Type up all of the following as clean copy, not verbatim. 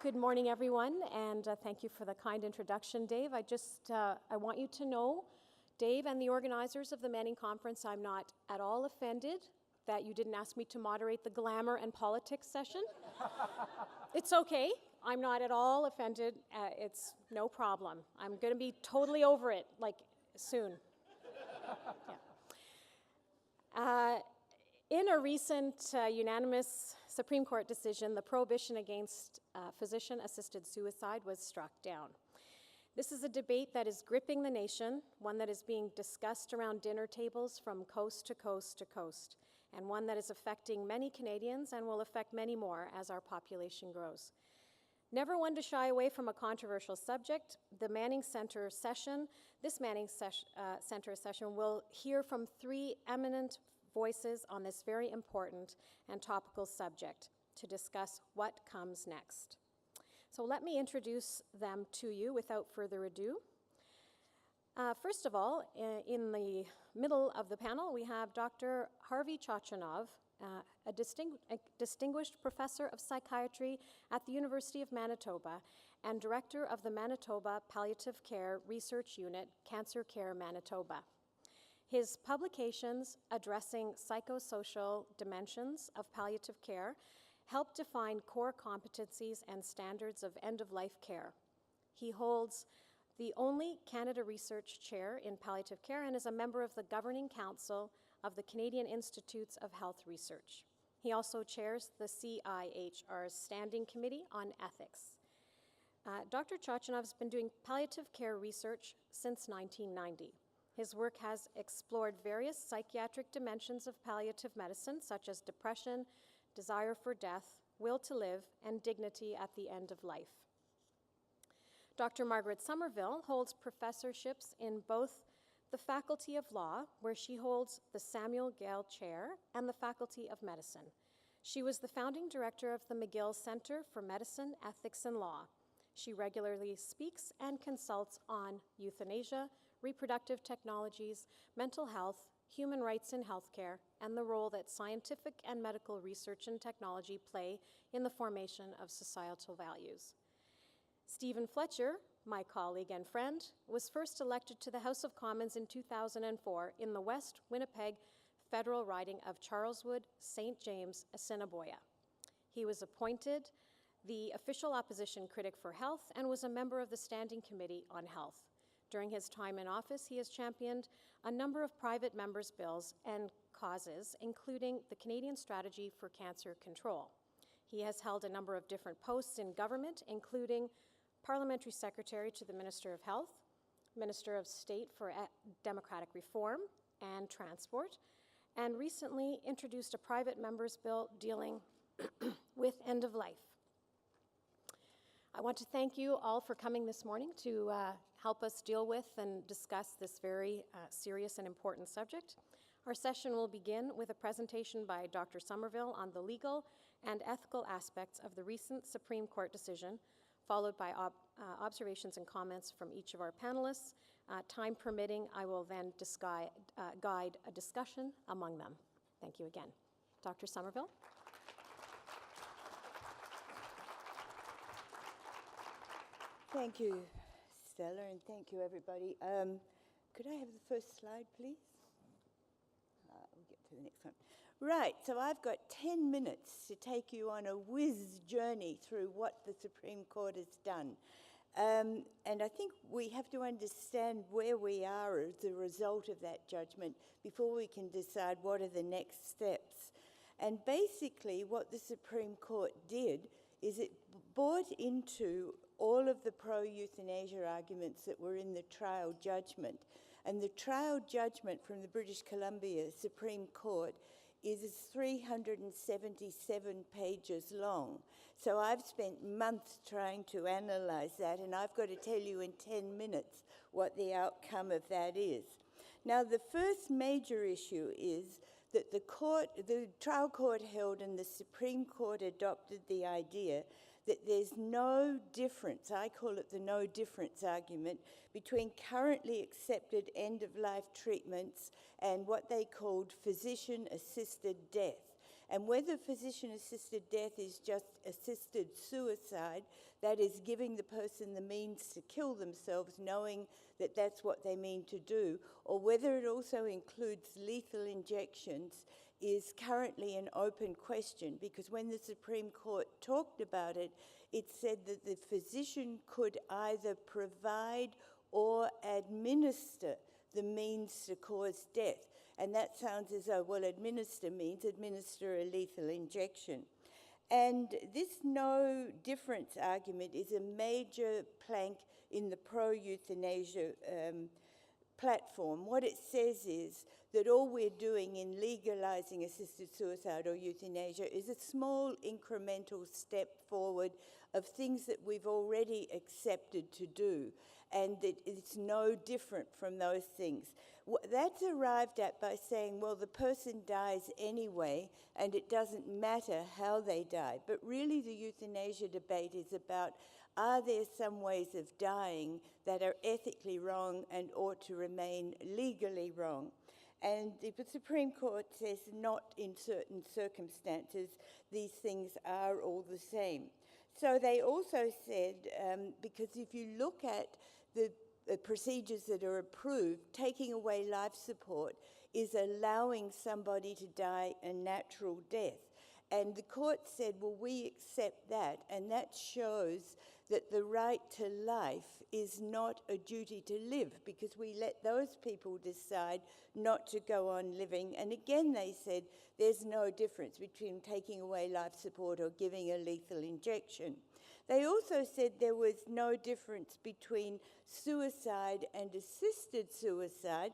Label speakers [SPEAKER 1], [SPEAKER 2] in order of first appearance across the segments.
[SPEAKER 1] Good morning, everyone, and thank you for the kind introduction, Dave. I want you to know, Dave and the organizers of the Manning Conference, I'm not at all offended that you didn't ask me to moderate the glamour and politics session. It's okay. I'm not at all offended. It's no problem. I'm going to be totally over it, like, soon. Yeah. In a recent unanimous Supreme Court decision, the prohibition against physician-assisted suicide was struck down. This is a debate that is gripping the nation, one that is being discussed around dinner tables from coast to coast to coast, and one that is affecting many Canadians and will affect many more as our population grows. Never one to shy away from a controversial subject, this Manning Centre session will hear from three eminent voices on this very important and topical subject to discuss what comes next. So let me introduce them to you without further ado. First of all, in the middle of the panel, we have Dr. Harvey Chochinov, a distinguished professor of psychiatry at the University of Manitoba and director of the Manitoba Palliative Care Research Unit, Cancer Care Manitoba. His publications addressing psychosocial dimensions of palliative care help define core competencies and standards of end-of-life care. He holds the only Canada Research Chair in Palliative Care and is a member of the Governing Council of the Canadian Institutes of Health Research. He also chairs the CIHR's Standing Committee on Ethics. Dr. Chochinov has been doing palliative care research since 1990. His work has explored various psychiatric dimensions of palliative medicine, such as depression, desire for death, will to live, and dignity at the end of life. Dr. Margaret Somerville holds professorships in both the Faculty of Law, where she holds the Samuel Gale Chair, and the Faculty of Medicine. She was the founding director of the McGill Center for Medicine, Ethics, and Law. She regularly speaks and consults on euthanasia, reproductive technologies, mental health, human rights in healthcare, and the role that scientific and medical research and technology play in the formation of societal values. Stephen Fletcher, my colleague and friend, was first elected to the House of Commons in 2004 in the West Winnipeg federal riding of Charleswood, St. James, Assiniboia. He was appointed the official opposition critic for health and was a member of the Standing Committee on Health. During his time in office, he has championed a number of private members' bills and causes, including the Canadian Strategy for Cancer Control. He has held a number of different posts in government, including Parliamentary Secretary to the Minister of Health, Minister of State for Democratic Reform and Transport, and recently introduced a private member's bill dealing with end of life. I want to thank you all for coming this morning to help us deal with and discuss this very serious and important subject. Our session will begin with a presentation by Dr. Somerville on the legal and ethical aspects of the recent Supreme Court decision, followed by observations and comments from each of our panelists. Time permitting, I will then guide a discussion among them. Thank you again. Dr. Somerville.
[SPEAKER 2] Thank you, Stella, and thank you, everybody. Could I have the first slide, please? We'll get to the next one. Right, so I've got 10 minutes to take you on a whiz journey through what the Supreme Court has done. And I think we have to understand where we are as a result of that judgment before we can decide what are the next steps. And basically what the Supreme Court did is it bought into all of the pro-euthanasia arguments that were in the trial judgment. And the trial judgment from the British Columbia Supreme Court is 377 pages long. So I've spent months trying to analyze that, and I've got to tell you in 10 minutes what the outcome of that is. Now, the first major issue is that the trial court held and the Supreme Court adopted the idea that there's no difference, I call it the no difference argument, between currently accepted end-of-life treatments and what they called physician-assisted death. And whether physician-assisted death is just assisted suicide, that is giving the person the means to kill themselves knowing that that's what they mean to do, or whether it also includes lethal injections, is currently an open question, because when the Supreme Court talked about it, it said that the physician could either provide or administer the means to cause death. And that sounds as though, well, administer means administer a lethal injection. And this no difference argument is a major plank in the pro-euthanasia platform. What it says is that all we're doing in legalizing assisted suicide or euthanasia is a small incremental step forward of things that we've already accepted to do, and that it's no different from those things. That's arrived at by saying, well, the person dies anyway, and it doesn't matter how they die. But really the euthanasia debate is about, are there some ways of dying that are ethically wrong and ought to remain legally wrong? And the Supreme Court says not in certain circumstances, these things are all the same. So they also said, because if you look at the procedures that are approved, taking away life support is allowing somebody to die a natural death. And the court said, well, we accept that, and that shows that the right to life is not a duty to live, because we let those people decide not to go on living. And again, they said there's no difference between taking away life support or giving a lethal injection. They also said there was no difference between suicide and assisted suicide,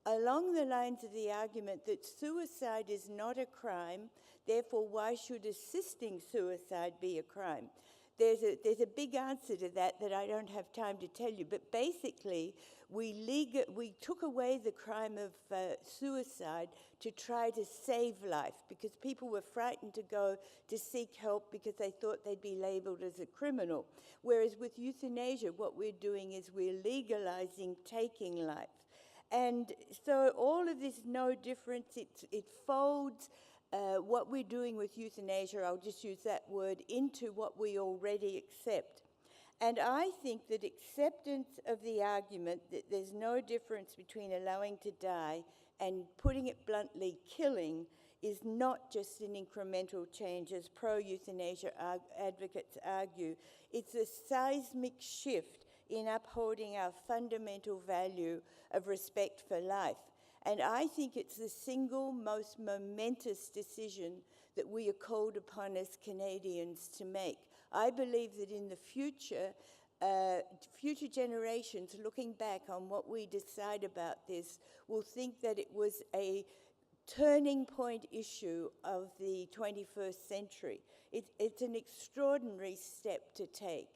[SPEAKER 2] along the lines of the argument that suicide is not a crime, therefore why should assisting suicide be a crime? There's a big answer to that I don't have time to tell you, but basically we took away the crime of suicide to try to save life, because people were frightened to go to seek help because they thought they'd be labelled as a criminal. Whereas with euthanasia, what we're doing is we're legalising taking life. And so all of this no difference, it folds what we're doing with euthanasia, I'll just use that word, into what we already accept. And I think that acceptance of the argument that there's no difference between allowing to die and, putting it bluntly, killing, is not just an incremental change, as pro-euthanasia advocates argue. It's a seismic shift in upholding our fundamental value of respect for life. And I think it's the single most momentous decision that we are called upon as Canadians to make. I believe that in the future, future generations looking back on what we decide about this will think that it was a turning point issue of the 21st century. It's an extraordinary step to take.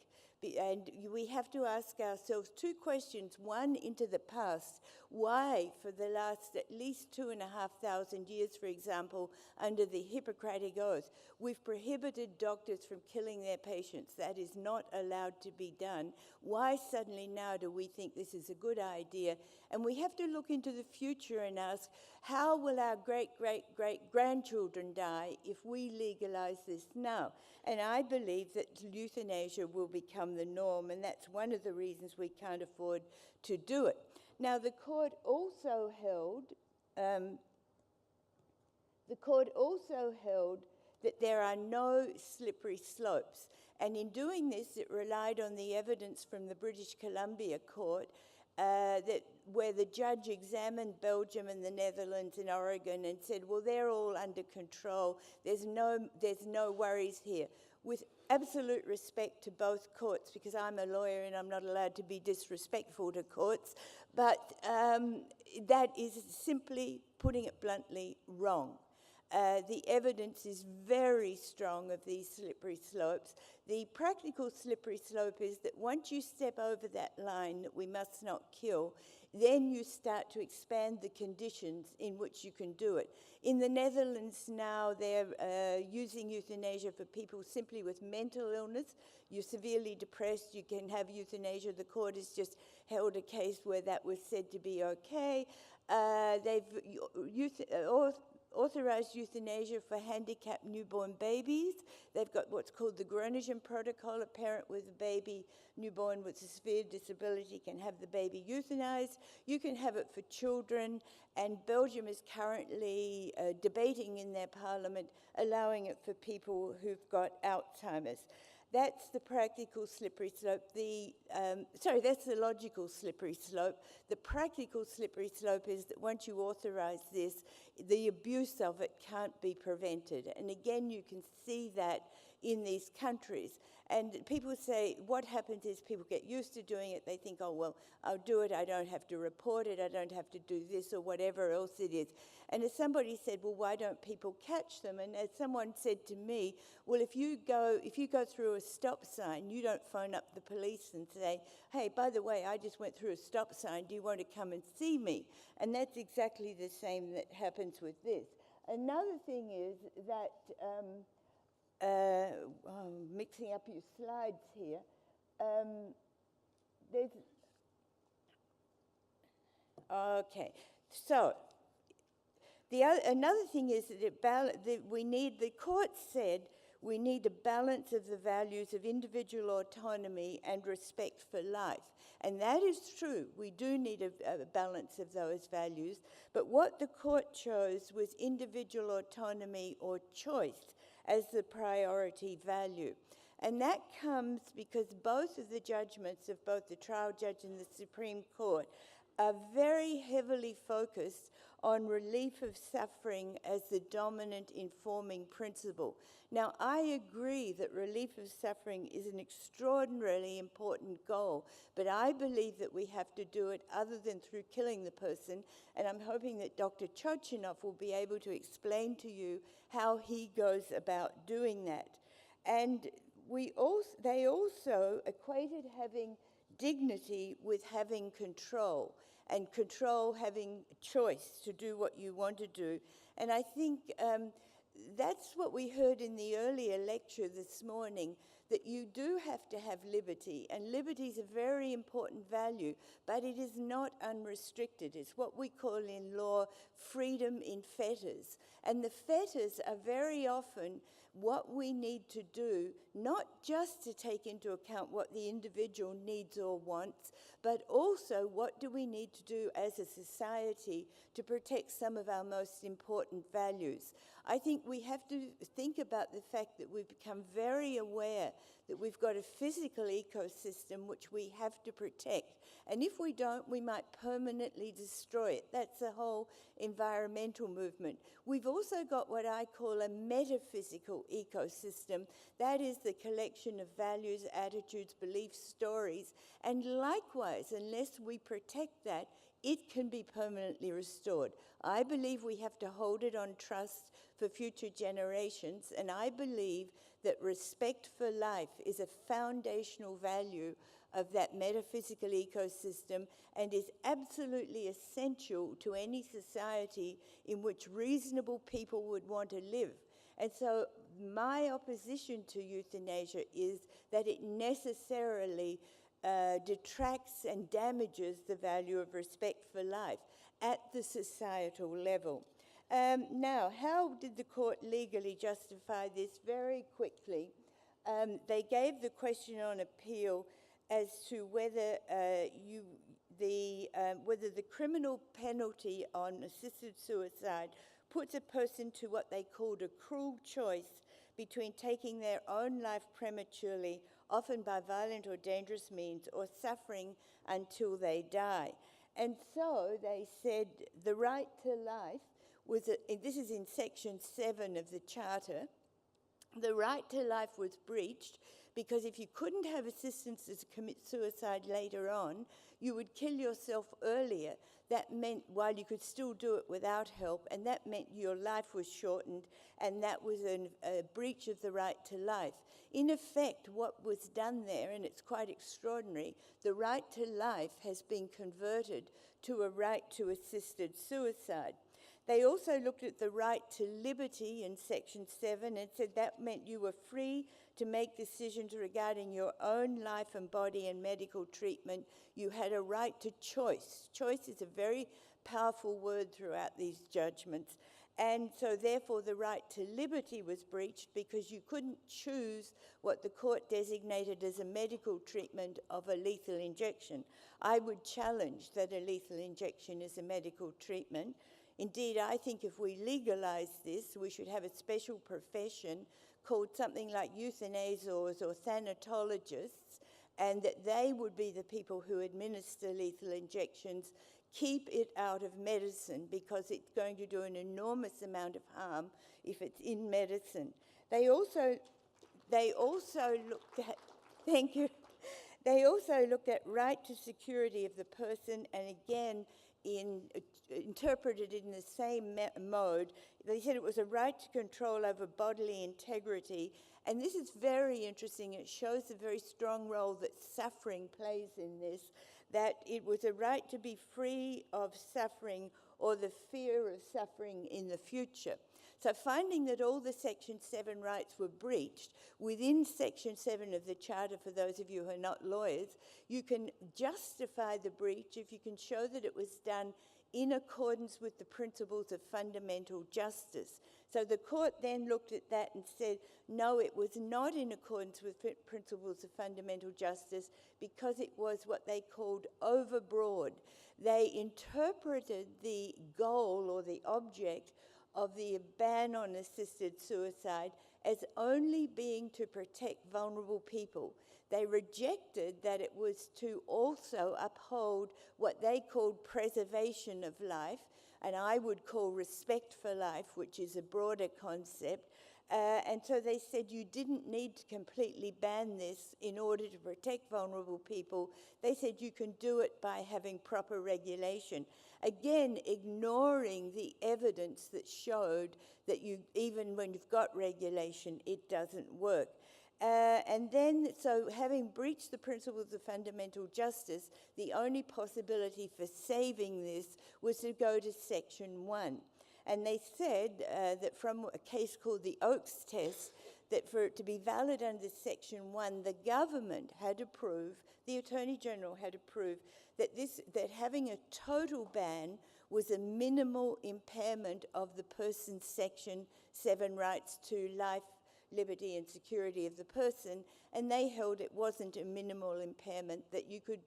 [SPEAKER 2] And we have to ask ourselves two questions, one into the past. Why, for the last at least 2,500 years, for example, under the Hippocratic Oath, we've prohibited doctors from killing their patients? That is not allowed to be done. Why suddenly now do we think this is a good idea? And we have to look into the future and ask, how will our great-great-great-grandchildren die if we legalize this now? And I believe that euthanasia will become the norm, and that's one of the reasons we can't afford to do it. Now, the court also held that there are no slippery slopes. And in doing this, it relied on the evidence from the British Columbia Court where the judge examined Belgium and the Netherlands and Oregon and said, well, they're all under control. There's no worries here. With absolute respect to both courts, because I'm a lawyer and I'm not allowed to be disrespectful to courts, but that is simply, putting it bluntly, wrong. The evidence is very strong of these slippery slopes. The practical slippery slope is that once you step over that line that we must not kill, then you start to expand the conditions in which you can do it. In the Netherlands now, they're using euthanasia for people simply with mental illness. You're severely depressed, you can have euthanasia. The court has just held a case where that was said to be okay. They've authorized euthanasia for handicapped newborn babies. They've got what's called the Groningen Protocol. A parent with a baby newborn with a severe disability can have the baby euthanized. You can have it for children, and Belgium is currently debating in their parliament allowing it for people who've got Alzheimer's. That's the practical slippery slope. That's the logical slippery slope. The practical slippery slope is that once you authorize this, the abuse of it can't be prevented. And again, you can see that in these countries. And people say, what happens is people get used to doing it. They think, oh, well, I'll do it. I don't have to report it. I don't have to do this or whatever else it is. And as somebody said, well, why don't people catch them? And as someone said to me, well, if you go through a stop sign, you don't phone up the police and say, hey, by the way, I just went through a stop sign. Do you want to come and see me? And that's exactly the same that happens with this. Another thing is that, mixing up your slides here, so another thing is that the court said we need a balance of the values of individual autonomy and respect for life. And that is true. We do need a balance of those values. But what the court chose was individual autonomy or choice as the priority value. And that comes because both of the judgments of both the trial judge and the Supreme Court are very heavily focused on relief of suffering as the dominant informing principle. Now, I agree that relief of suffering is an extraordinarily important goal, but I believe that we have to do it other than through killing the person, and I'm hoping that Dr. Chochinov will be able to explain to you how he goes about doing that. And they also equated having dignity with having control, and control having choice to do what you want to do. And I think that's what we heard in the earlier lecture this morning, that you do have to have liberty, and liberty is a very important value, but it is not unrestricted. It's what we call in law freedom in fetters. And the fetters are very often what we need to do, not just to take into account what the individual needs or wants, but also what do we need to do as a society to protect some of our most important values. I think we have to think about the fact that we've become very aware that we've got a physical ecosystem which we have to protect. And if we don't, we might permanently destroy it. That's the whole environmental movement. We've also got what I call a metaphysical ecosystem. That is the collection of values, attitudes, beliefs, stories. And likewise, unless we protect that, it can be permanently restored. I believe we have to hold it on trust for future generations, and I believe that respect for life is a foundational value of that metaphysical ecosystem and is absolutely essential to any society in which reasonable people would want to live. And so my opposition to euthanasia is that it necessarily detracts and damages the value of respect for life at the societal level. Now, how did the court legally justify this? Very quickly, they gave the question on appeal as to whether whether the criminal penalty on assisted suicide puts a person to what they called a cruel choice between taking their own life prematurely, often by violent or dangerous means, or suffering until they die. And so they said the right to life was, this is in section 7 of the Charter, the right to life was breached because if you couldn't have assistance to commit suicide later on, you would kill yourself earlier. That meant, while you could still do it without help, and that meant your life was shortened, and that was a breach of the right to life. In effect, what was done there, and it's quite extraordinary, the right to life has been converted to a right to assisted suicide. They also looked at the right to liberty in section 7 and said that meant you were free to make decisions regarding your own life and body and medical treatment. You had a right to choice. Choice is a very powerful word throughout these judgments. And so therefore the right to liberty was breached because you couldn't choose what the court designated as a medical treatment of a lethal injection. I would challenge that a lethal injection is a medical treatment. Indeed, I think if we legalise this, we should have a special profession called something like euthanasiors or thanatologists, and that they would be the people who administer lethal injections. Keep it out of medicine because it's going to do an enormous amount of harm if it's in medicine. They also looked at, thank you, they also looked at right to security of the person, and again, interpreted in the same mode. They said it was a right to control over bodily integrity, and this is very interesting. It shows the very strong role that suffering plays in this, that it was a right to be free of suffering or the fear of suffering in the future. So finding that all the Section 7 rights were breached, within Section 7 of the Charter, for those of you who are not lawyers, you can justify the breach if you can show that it was done in accordance with the principles of fundamental justice. So the court then looked at that and said, no, it was not in accordance with principles of fundamental justice because it was what they called overbroad. They interpreted the goal or the object of the ban on assisted suicide as only being to protect vulnerable people. They rejected that it was to also uphold what they called preservation of life, and I would call respect for life, which is a broader concept. And so they said you didn't need to completely ban this in order to protect vulnerable people. They said you can do it by having proper regulation. Again, ignoring the evidence that showed that even when you've got regulation, it doesn't work. And then, so having breached the principles of fundamental justice, the only possibility for saving this was to go to Section 1. And they said that from a case called the Oakes test, that for it to be valid under Section 1, the government had to prove, the Attorney General had to prove, that having a total ban was a minimal impairment of the person's Section 7 rights to life, liberty and security of the person, and they held it wasn't a minimal impairment, that you could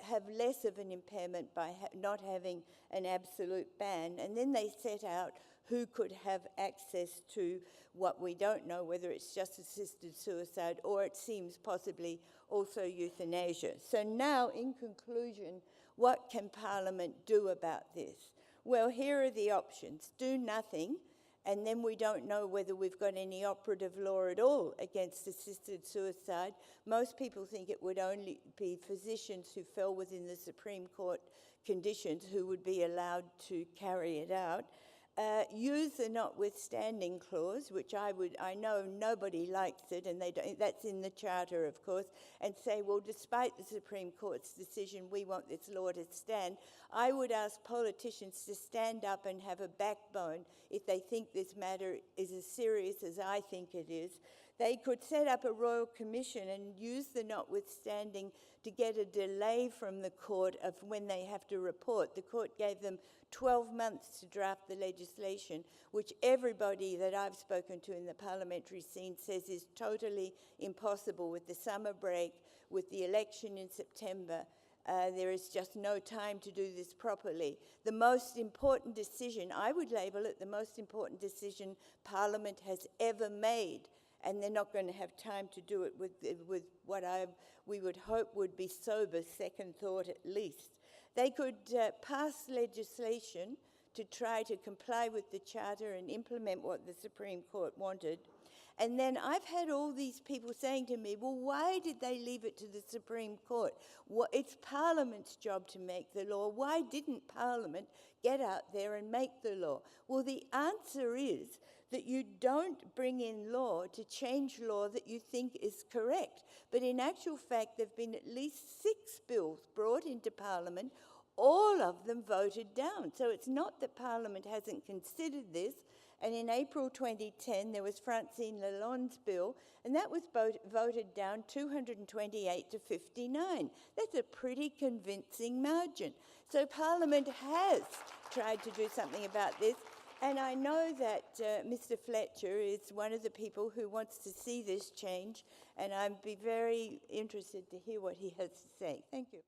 [SPEAKER 2] have less of an impairment by not having an absolute ban. And then they set out who could have access to what we don't know, whether it's just assisted suicide or it seems possibly also euthanasia. So now, in conclusion, what can Parliament do about this? Well, here are the options. Do nothing, and then we don't know whether we've got any operative law at all against assisted suicide. Most people think it would only be physicians who fell within the Supreme Court conditions who would be allowed to carry it out. Use the notwithstanding clause, which I know nobody likes it, and that's in the Charter, of course, and say, well, despite the Supreme Court's decision, we want this law to stand. I would ask politicians to stand up and have a backbone if they think this matter is as serious as I think it is. They could set up a royal commission and use the notwithstanding to get a delay from the court of when they have to report. The court gave them 12 months to draft the legislation, which everybody that I've spoken to in the parliamentary scene says is totally impossible with the summer break, with the election in September. There is just no time to do this properly. The most important decision, I would label it the most important decision Parliament has ever made, and they're not going to have time to do it with what we would hope would be sober second thought at least. They could pass legislation to try to comply with the Charter and implement what the Supreme Court wanted. And then I've had all these people saying to me, well, why did they leave it to the Supreme Court? It's Parliament's job to make the law. Why didn't Parliament get out there and make the law? Well, the answer is that you don't bring in law to change law that you think is correct. But in actual fact, there have been at least 6 bills brought into Parliament, all of them voted down. So it's not that Parliament hasn't considered this. And in April 2010, there was Francine Lalonde's bill, and that was voted down 228 to 59. That's a pretty convincing margin. So Parliament has tried to do something about this. And I know that Mr. Fletcher is one of the people who wants to see this change, and I'd be very interested to hear what he has to say. Thank you.